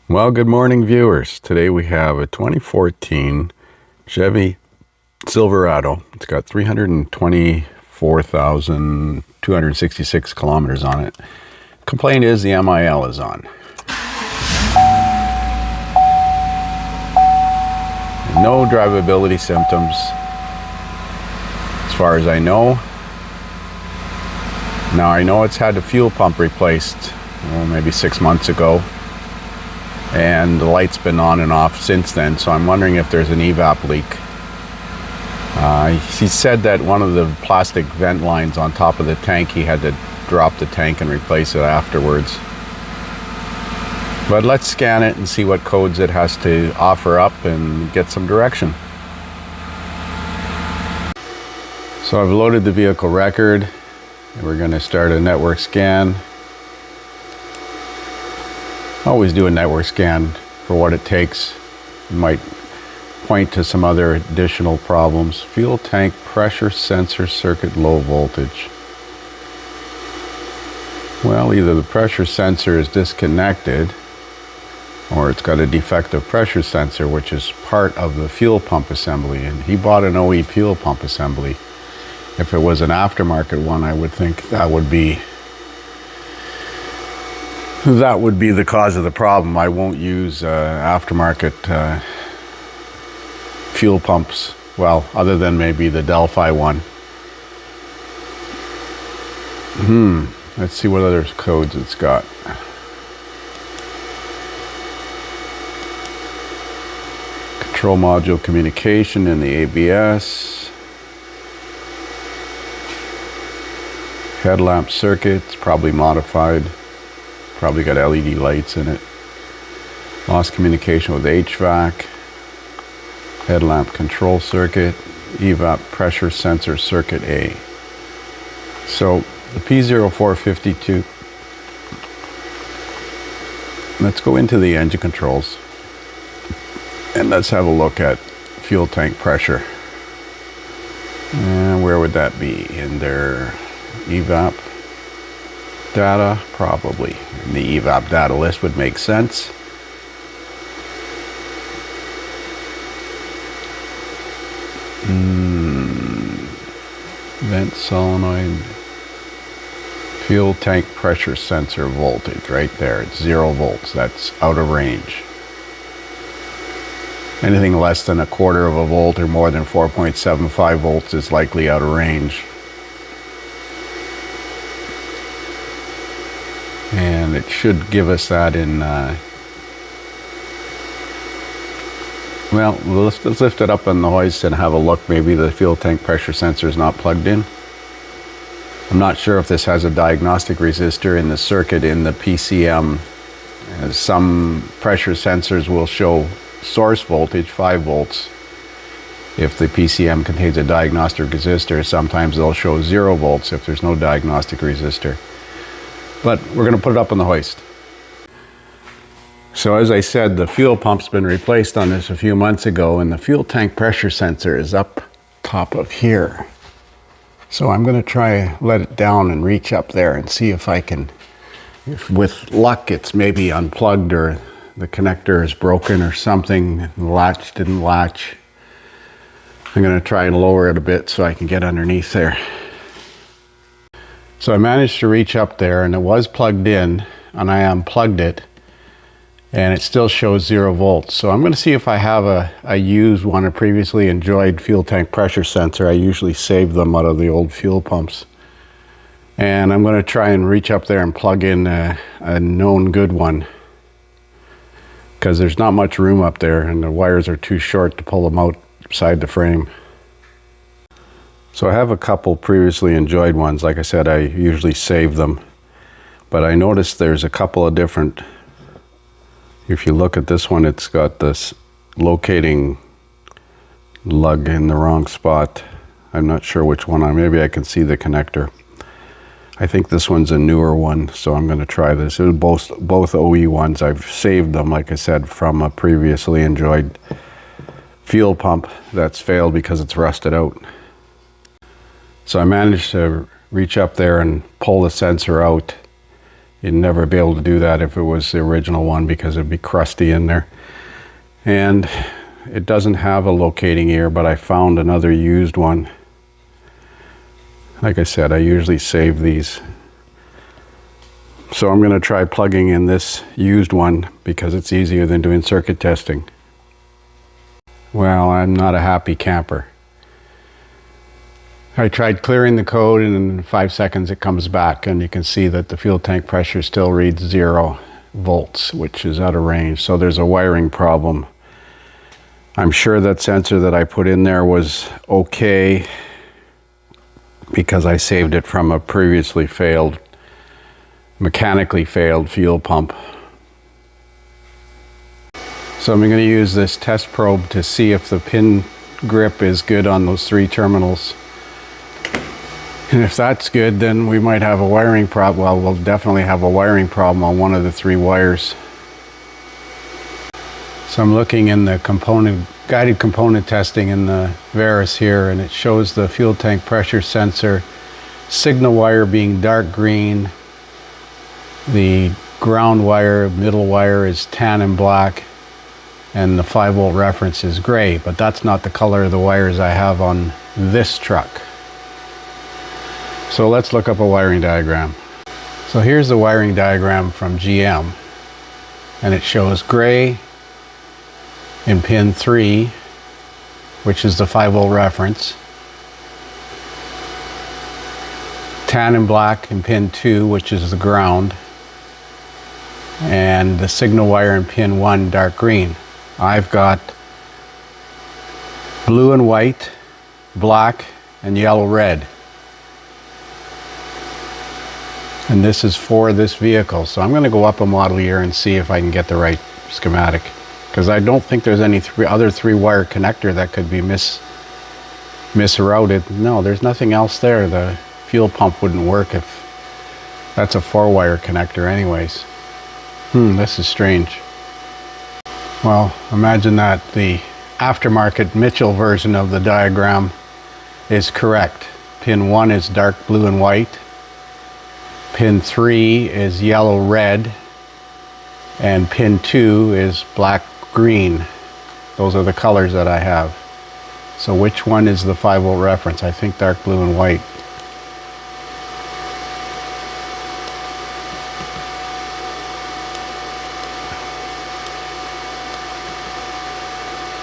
Well, good morning, viewers. Today we have a 2014 Chevy Silverado. It's got 324,266 kilometers on it. Complaint is the MIL is on. No drivability symptoms, as far as I know. Now I know it's had the fuel pump replaced, maybe 6 months ago. And the light's been on and off since then, so I'm wondering if there's an evap leak. He said that one of the plastic vent lines on top of the tank, he had to drop the tank and replace it afterwards. But let's scan it and see what codes it has to offer up and get some direction. So I've loaded the vehicle record, and we're going to start a network scan. Always do a network scan for what it takes. It might point to some other additional problems. Fuel tank pressure sensor circuit low voltage. Well, either the pressure sensor is disconnected or it's got a defective pressure sensor, which is part of the fuel pump assembly. And he bought an OE fuel pump assembly. If it was an aftermarket one, I would think that would be the cause of the problem. I won't use aftermarket fuel pumps, well, other than maybe the Delphi one. Let's see what other codes it's got. Control module communication in the ABS. Headlamp circuits, probably modified. Probably got LED lights in it. Lost communication with HVAC. Headlamp control circuit. Evap pressure sensor circuit A. So the P0452. Let's go into the engine controls. And let's have a look at fuel tank pressure. And where would that be? In their evap data? Probably. The evap data list would make sense. Vent solenoid. Fuel tank pressure sensor voltage right there. It's 0 volts. That's out of range. Anything less than 1/4 of a volt or more than 4.75 volts is likely out of range. And it should give us that in, well, let's lift it up on the hoist and have a look. Maybe the fuel tank pressure sensor is not plugged in. I'm not sure if this has a diagnostic resistor in the circuit in the PCM. Some pressure sensors will show source voltage, 5 volts. If the PCM contains a diagnostic resistor, sometimes they'll show 0 volts if there's no diagnostic resistor. But we're going to put it up on the hoist. So as I said, the fuel pump's been replaced on this a few months ago, and the fuel tank pressure sensor is up top of here. So I'm going to try let it down and reach up there and see if I can, if with luck it's maybe unplugged or the connector is broken or something, the latch didn't latch. I'm going to try and lower it a bit so I can get underneath there. So I managed to reach up there, and it was plugged in, and I unplugged it, and it still shows 0 volts. So I'm going to see if I have a used one, a previously enjoyed fuel tank pressure sensor. I usually save them out of the old fuel pumps. And I'm going to try and reach up there and plug in a known good one, because there's not much room up there, and the wires are too short to pull them outside the frame. So I have a couple previously enjoyed ones. Like I said, I usually save them. But I noticed there's a couple of different, if you look at this one, it's got this locating lug in the wrong spot. I'm not sure which one. Maybe I can see the connector. I think this one's a newer one, so I'm going to try this. It was both OE ones. I've saved them, like I said, from a previously enjoyed fuel pump that's failed because it's rusted out. So I managed to reach up there and pull the sensor out You'd never be able to do that if it was the original one because it'd be crusty in there. And it doesn't have a locating ear, but I found another used one. Like I said, I usually save these. So I'm going to try plugging in this used one because it's easier than doing circuit testing. Well, I'm not a happy camper. I tried clearing the code, and in 5 seconds it comes back, and you can see that the fuel tank pressure still reads 0 volts, which is out of range. So there's a wiring problem. I'm sure that sensor that I put in there was okay because I saved it from a previously failed, mechanically failed fuel pump. So I'm going to use this test probe to see if the pin grip is good on those 3 terminals. And if that's good, then we might have a wiring problem. Well, we'll definitely have a wiring problem on one of the 3 wires. So I'm looking in the guided component testing in the Veris here, and it shows the fuel tank pressure sensor signal wire being dark green. The ground wire, middle wire is tan and black, and the 5-volt reference is gray, but that's not the color of the wires I have on this truck. So let's look up a wiring diagram. So here's the wiring diagram from GM, and it shows gray in pin 3, which is the 5-volt reference, tan and black in pin 2, which is the ground, and the signal wire in pin 1 dark green. I've got blue and white, black, and yellow red. And this is for this vehicle. So I'm going to go up a model year and see if I can get the right schematic, because I don't think there's any other 3-wire connector that could be misrouted. No, there's nothing else there. The fuel pump wouldn't work if that's a 4-wire connector anyways. This is strange. Well, imagine that the aftermarket Mitchell version of the diagram is correct. Pin 1 is dark blue and white. Pin 3 is yellow red. And pin 2 is black green. Those are the colors that I have. So which one is the 5-volt reference? I think dark blue and white.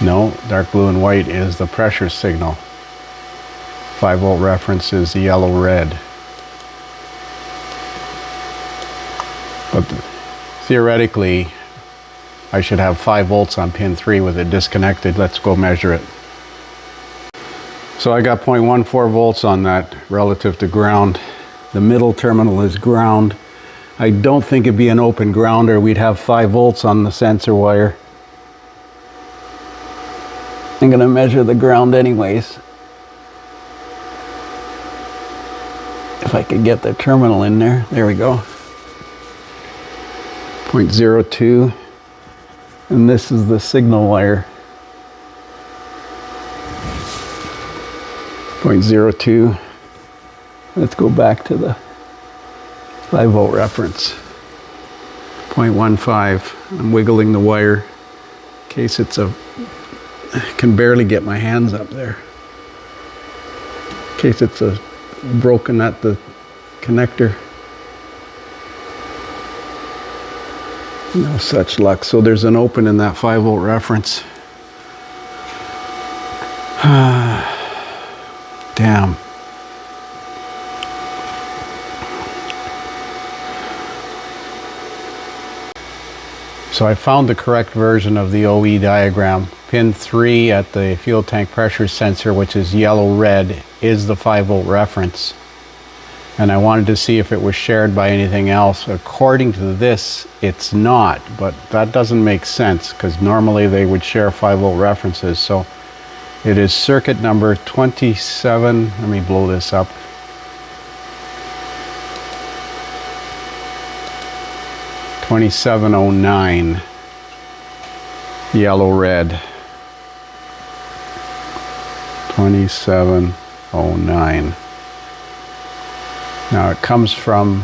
No, dark blue and white is the pressure signal. 5-volt reference is yellow red. But theoretically, I should have 5 volts on pin 3 with it disconnected. Let's go measure it. So I got 0.14 volts on that relative to ground. The middle terminal is ground. I don't think it'd be an open ground or we'd have 5 volts on the sensor wire. I'm going to measure the ground anyways. If I could get the terminal in there. There we go. 0.02. And this is the signal wire. 0.02. Let's go back to the 5-volt reference. 0.15. I'm wiggling the wire in case it's a... I can barely get my hands up there. In case it's a broken at the connector. No such luck. So there's an open in that 5-volt reference. Damn. So I found the correct version of the OE diagram. Pin 3 at the fuel tank pressure sensor, which is yellow-red, is the 5-volt reference. And I wanted to see if it was shared by anything else. According to this, it's not, but that doesn't make sense because normally they would share 5-volt references. So it is circuit number 27. Let me blow this up. (2709) yellow red. 2709. Now it comes from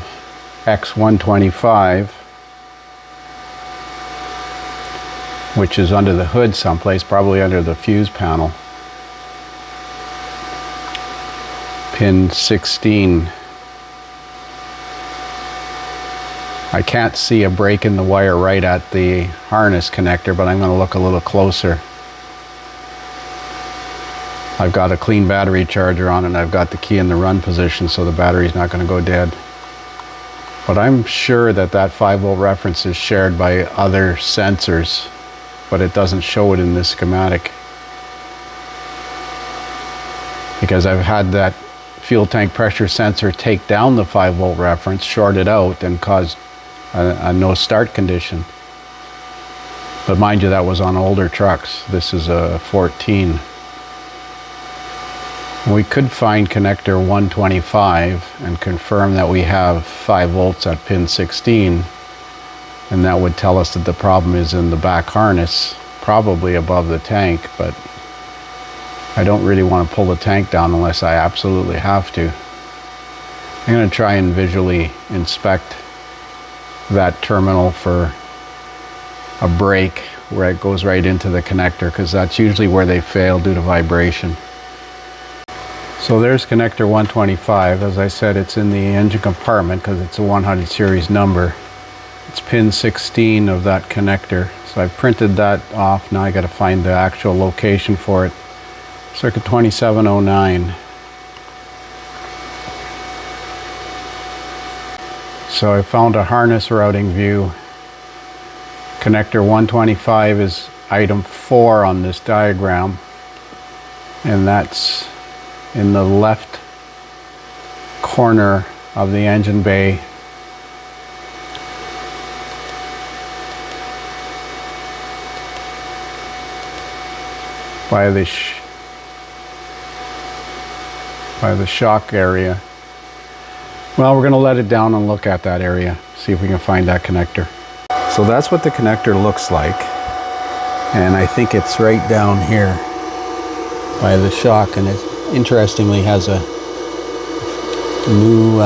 X125, which is under the hood someplace, probably under the fuse panel. Pin 16. I can't see a break in the wire right at the harness connector, but I'm going to look a little closer. I've got a clean battery charger on and I've got the key in the run position, so the battery's not going to go dead. But I'm sure that that 5-volt reference is shared by other sensors, but it doesn't show it in this schematic. Because I've had that fuel tank pressure sensor take down the 5-volt reference, short it out, and cause a no start condition. But mind you, that was on older trucks. This is a 14. We could find connector 125 and confirm that we have 5 volts at pin 16, and that would tell us that the problem is in the back harness, probably above the tank, but I don't really want to pull the tank down unless I absolutely have to. I'm going to try and visually inspect that terminal for a break where it goes right into the connector, because that's usually where they fail due to vibration. So there's connector 125. As I said, it's in the engine compartment because it's a 100 series number. It's pin 16 of that connector. So I've printed that off. Now I got to find the actual location for it. Circuit 2709. So I found a harness routing view. Connector 125 is item 4 on this diagram, and that's in the left corner of the engine bay. By the shock area. Well, we're going to let it down and look at that area, see if we can find that connector. So that's what the connector looks like, and I think it's right down here by the shock, and it interestingly has a new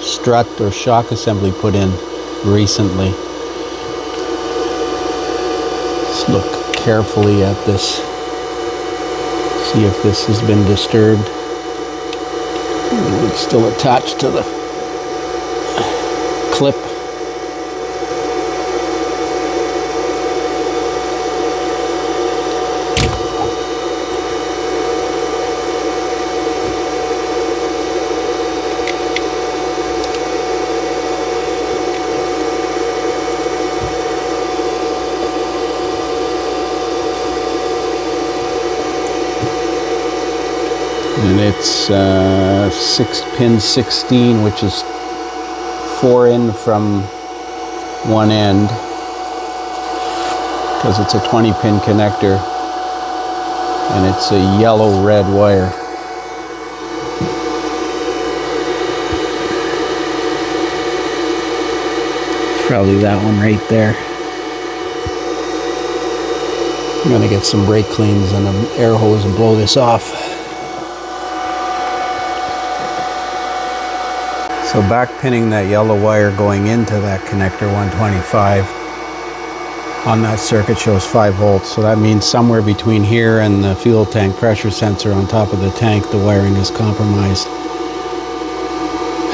strut or shock assembly put in recently. Let's look carefully at this, see if this has been disturbed. It's still attached to the clip. And it's pin 16, which is 4 in from one end, because it's a 20-pin connector, and it's a yellow-red wire. It's probably that one right there. I'm going to get some brake cleans and an air hose and blow this off. So back pinning that yellow wire going into that connector 125 on that circuit shows 5 volts. So that means somewhere between here and the fuel tank pressure sensor on top of the tank, the wiring is compromised.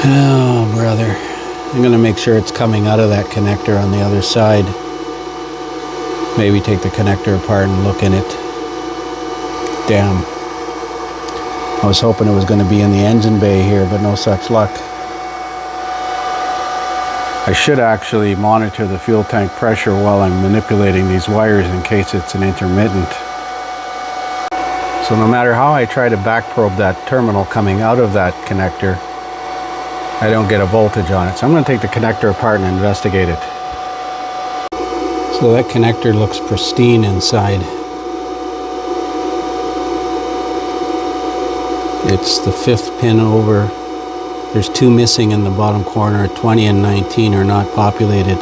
Oh, brother. I'm going to make sure it's coming out of that connector on the other side. Maybe take the connector apart and look in it. Damn. I was hoping it was going to be in the engine bay here, but no such luck. I should actually monitor the fuel tank pressure while I'm manipulating these wires in case it's an intermittent. So no matter how I try to back probe that terminal coming out of that connector, I don't get a voltage on it. So I'm going to take the connector apart and investigate it. So that connector looks pristine inside. It's the 5th pin over. There's 2 missing in the bottom corner. 20 and 19 are not populated.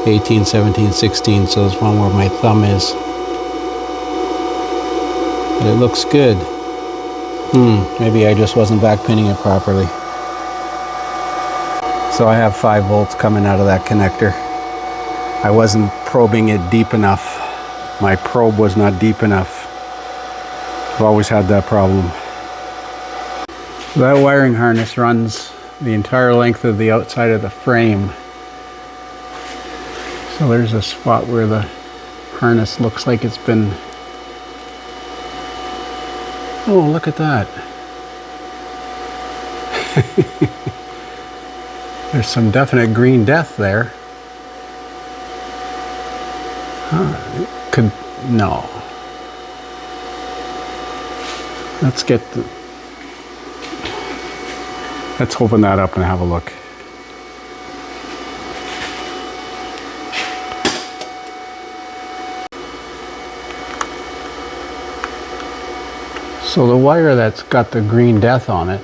18, 17, 16, so there's one where my thumb is. But it looks good. Maybe I just wasn't back pinning it properly. So I have 5 volts coming out of that connector. I wasn't probing it deep enough. My probe was not deep enough. I've always had that problem. That wiring harness runs the entire length of the outside of the frame. So there's a spot where the harness looks like it's been... Oh, look at that. There's some definite green death there. Huh, it could... No. Let's get the... Let's open that up and have a look. So the wire that's got the green death on it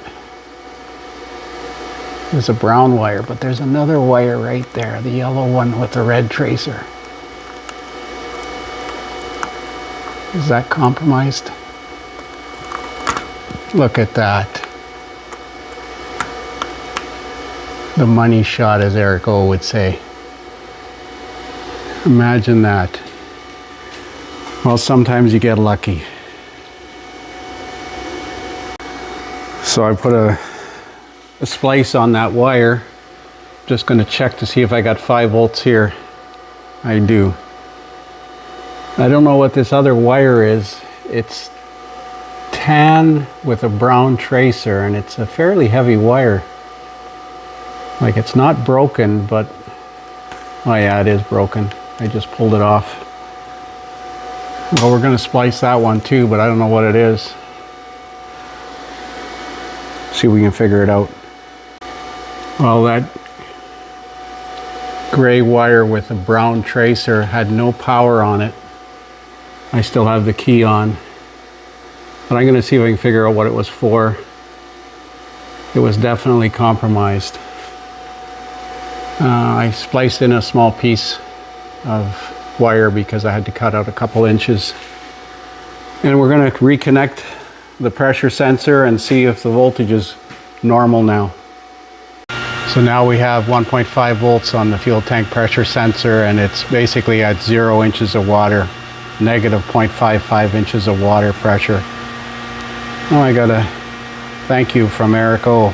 is a brown wire, but there's another wire right there, the yellow one with the red tracer. Is that compromised? Look at that. The money shot, as Eric O would say. Imagine that. Well, sometimes you get lucky. So I put a splice on that wire. Just going to check to see if I got 5 volts here. I do. I don't know what this other wire is. It's tan with a brown tracer, and it's a fairly heavy wire. Like, it's not broken, but oh yeah, it is broken. I just pulled it off. Well, we're going to splice that one too, but I don't know what it is. See if we can figure it out. Well, that gray wire with a brown tracer had no power on it. I still have the key on, but I'm going to see if I can figure out what it was for. It was definitely compromised. I spliced in a small piece of wire because I had to cut out a couple inches. And we're going to reconnect the pressure sensor and see if the voltage is normal now. So now we have 1.5 volts on the fuel tank pressure sensor, and it's basically at 0 inches of water, negative 0.55 inches of water pressure. Oh, I got a thank you from Eric O.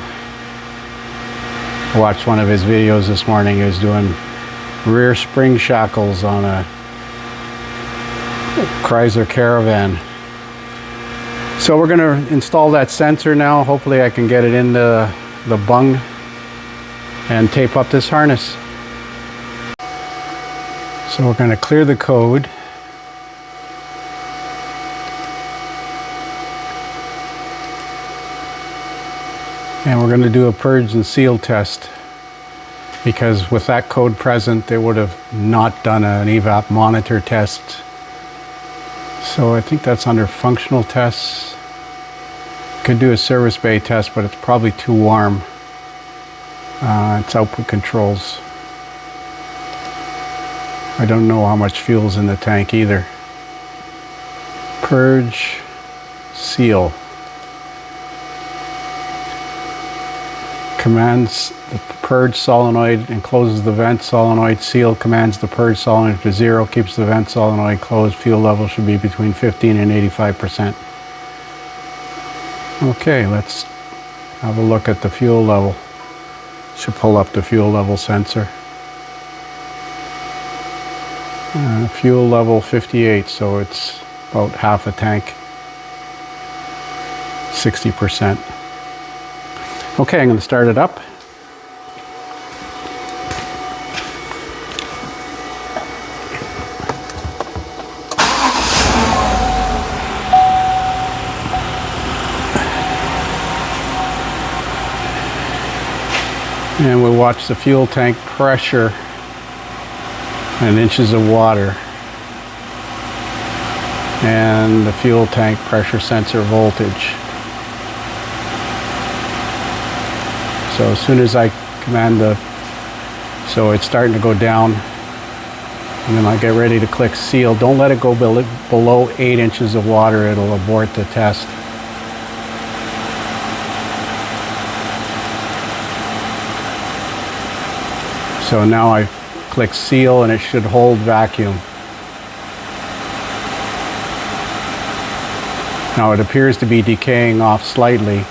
I watched one of his videos this morning. He was doing rear spring shackles on a Chrysler Caravan. So we're going to install that sensor now. Hopefully I can get it into the bung and tape up this harness. So we're going to clear the code. And we're going to do a purge and seal test, because with that code present, they would have not done an evap monitor test. So I think that's under functional tests. Could do a service bay test, but it's probably too warm. It's output controls. I don't know how much fuel's in the tank either. Purge, seal. Commands the purge solenoid and closes the vent solenoid. Seal commands the purge solenoid to 0, keeps the vent solenoid closed. Fuel level should be between 15 and 85%. Okay, let's have a look at the fuel level. Should pull up the fuel level sensor. Fuel level 58, so it's about half a tank. 60%. Okay, I'm going to start it up. And we watch the fuel tank pressure and inches of water and the fuel tank pressure sensor voltage. So as soon as I command so it's starting to go down, and then I get ready to click seal. Don't let it go below 8 inches of water, it'll abort the test. So now I click seal and it should hold vacuum. Now it appears to be decaying off slightly.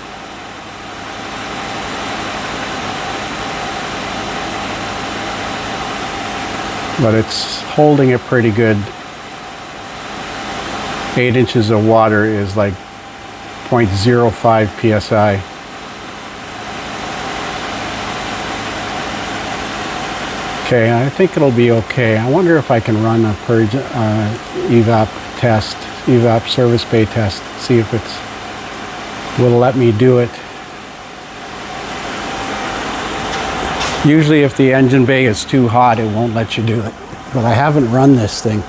But it's holding it pretty good. 8 inches of water is like 0.05 psi. Okay, I think it'll be okay. I wonder if I can run a purge evap test, evap service bay test, see if it's will let me do it. Usually if the engine bay is too hot, it won't let you do it. But I haven't run this thing.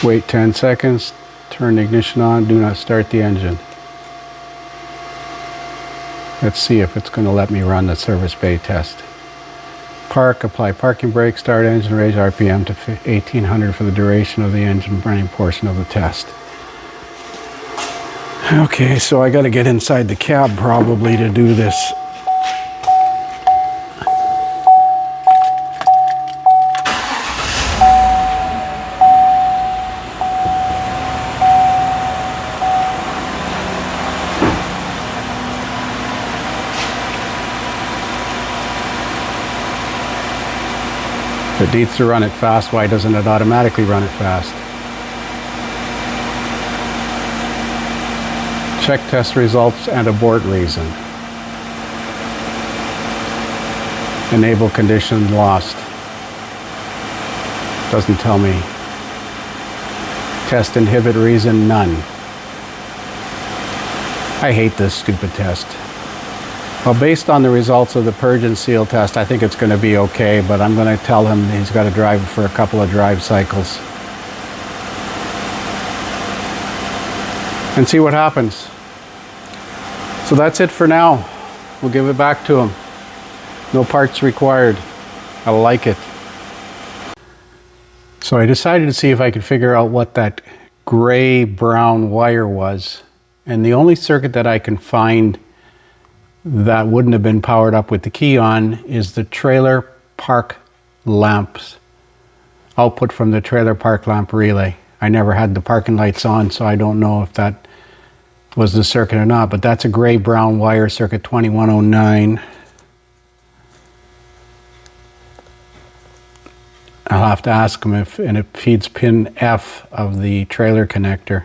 Wait 10 seconds, turn the ignition on, do not start the engine. Let's see if it's going to let me run the service bay test. Park, apply parking brake, start engine, raise RPM to 1800 for the duration of the engine running portion of the test. Okay, so I got to get inside the cab probably to do this. If it needs to run it fast, why doesn't it automatically run it fast? Check test results and abort reason. Enable condition lost. Doesn't tell me. Test inhibit reason none. I hate this stupid test. Well, based on the results of the purge and seal test, I think it's going to be okay, but I'm going to tell him he's got to drive it for a couple of drive cycles and see what happens. So that's it for now. We'll give it back to him. No parts required. I like it. So I decided to see if I could figure out what that gray-brown wire was. And the only circuit that I can find that wouldn't have been powered up with the key on is the trailer park lamps. Output from the trailer park lamp relay. I never had the parking lights on, so I don't know if that was the circuit or not, but that's a gray-brown wire, circuit 2109. I'll have to ask him if, and it feeds pin F of the trailer connector.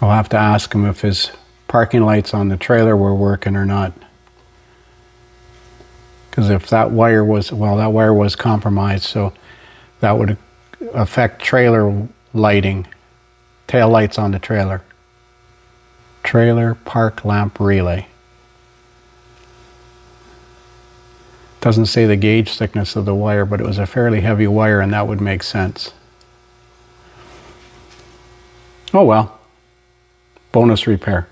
I'll have to ask him if his parking lights on the trailer were working or not. Because if that wire was, well, that wire was compromised, so that would affect trailer lighting, tail lights on the trailer. Trailer park lamp relay. Doesn't say the gauge thickness of the wire, but it was a fairly heavy wire and that would make sense. Oh well. Bonus repair.